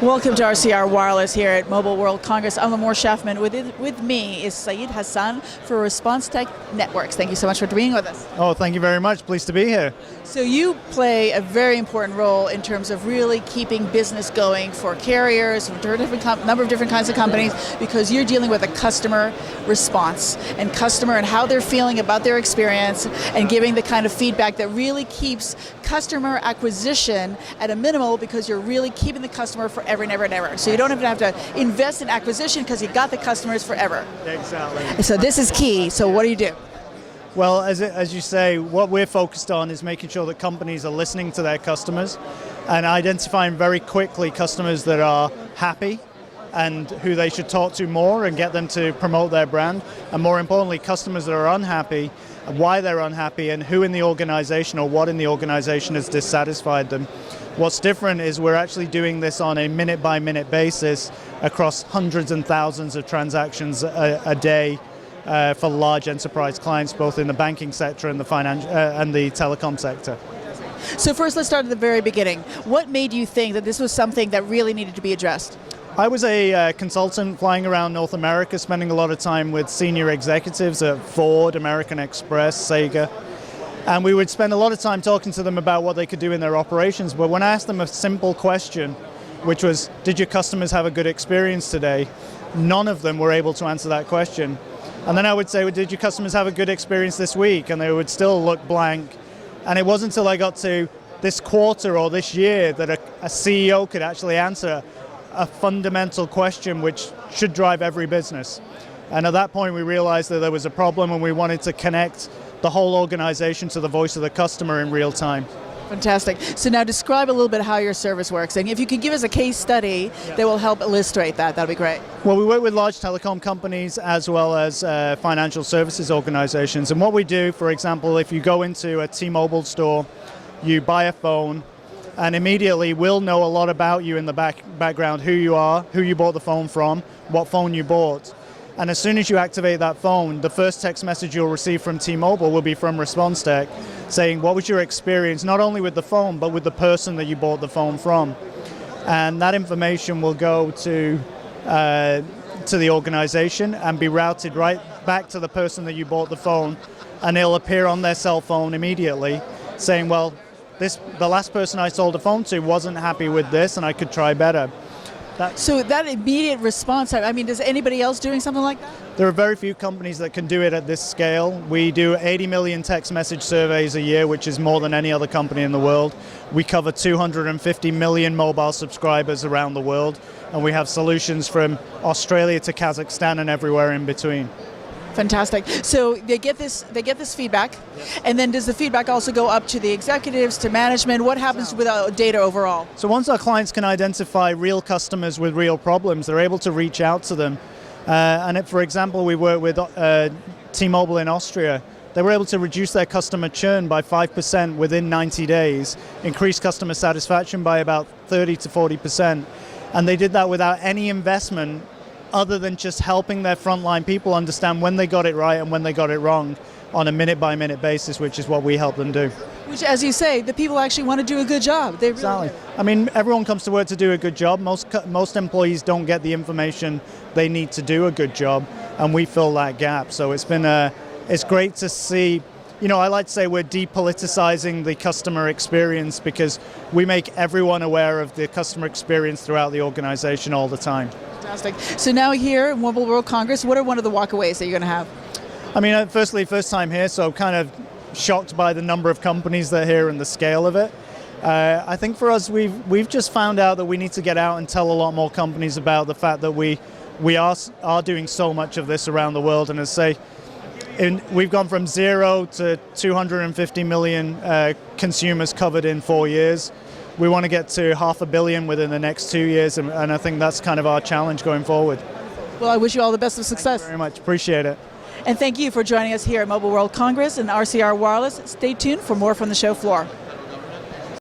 Welcome to RCR Wireless here at Mobile World Congress. I'm Amor Shafman. With me is Syed Hasan for ResponsTek Networks. Thank you so much for being with us. Oh, thank you very much. Pleased to be here. So you play a very important role in terms of really keeping business going for carriers, for a number of different kinds of companies, because you're dealing with a customer response and customer and how they're feeling about their experience and giving the kind of feedback that really keeps customer acquisition at a minimal, because you're really keeping the customer forever and ever and ever. So you don't even have to invest in acquisition because you got the customers forever. Exactly. So this is key. So what do you do? Well, as you say, what we're focused on is making sure that companies are listening to their customers and identifying very quickly customers that are happy and who they should talk to more and get them to promote their brand. And more importantly, customers that are unhappy, why they're unhappy, and who in the organization or what in the organization has dissatisfied them. What's different is we're actually doing this on a minute-by-minute basis across hundreds and thousands of transactions a day for large enterprise clients, both in the banking sector and the and the telecom sector. So first, let's start at the very beginning. What made you think that this was something that really needed to be addressed? I was a consultant flying around North America, spending a lot of time with senior executives at Ford, American Express, Sega. And we would spend a lot of time talking to them about what they could do in their operations. But when I asked them a simple question, which was, did your customers have a good experience today? None of them were able to answer that question. And then I would say, well, did your customers have a good experience this week? And they would still look blank. And it wasn't until I got to this quarter or this year that a CEO could actually answer a fundamental question which should drive every business. And at that point we realized that there was a problem, and we wanted to connect the whole organization to the voice of the customer in real time. Fantastic. So now describe a little bit how your service works. And if you could give us a case study that will help illustrate that, that'd be great. Well, we work with large telecom companies as well as financial services organizations. And what we do, for example, if you go into a T-Mobile store, you buy a phone, and immediately we'll know a lot about you in the background, who you are, who you bought the phone from, what phone you bought. And as soon as you activate that phone, the first text message you'll receive from T-Mobile will be from ResponsTek, saying what was your experience, not only with the phone, but with the person that you bought the phone from. And that information will go to the organization and be routed right back to the person that you bought the phone, and it'll appear on their cell phone immediately, saying, well, the last person I sold a phone to wasn't happy with this, and I could try better. So that immediate response, I mean, is anybody else doing something like that? There are very few companies that can do it at this scale. We do 80 million text message surveys a year, which is more than any other company in the world. We cover 250 million mobile subscribers around the world, and we have solutions from Australia to Kazakhstan and everywhere in between. Fantastic. So they get this feedback, and then does the feedback also go up to the executives, to management? What happens with data overall? So once our clients can identify real customers with real problems, they're able to reach out to them. For example, we work with T-Mobile in Austria. They were able to reduce their customer churn by 5% within 90 days, increase customer satisfaction by about 30 to 40%. And they did that without any investment other than just helping their frontline people understand when they got it right and when they got it wrong on a minute-by-minute basis, which is what we help them do. Which, as you say, the people actually want to do a good job. They exactly. Really I mean, everyone comes to work to do a good job. Most employees don't get the information they need to do a good job, and we fill that gap. So it's great to see. You know, I like to say we're depoliticizing the customer experience, because we make everyone aware of the customer experience throughout the organization all the time. Fantastic. So now here at Mobile World Congress, what are one of the walkaways that you're going to have? I mean, firstly, first time here, so kind of shocked by the number of companies that are here and the scale of it. I think for us, we've just found out that we need to get out and tell a lot more companies about the fact that we are doing so much of this around the world. And as I say, we've gone from 0 to 250 million consumers covered in 4 years. We want to get to 500 million within the next 2 years, and I think that's kind of our challenge going forward. Well, I wish you all the best of success. Thank you very much. Appreciate it. And thank you for joining us here at Mobile World Congress and RCR Wireless. Stay tuned for more from the show floor.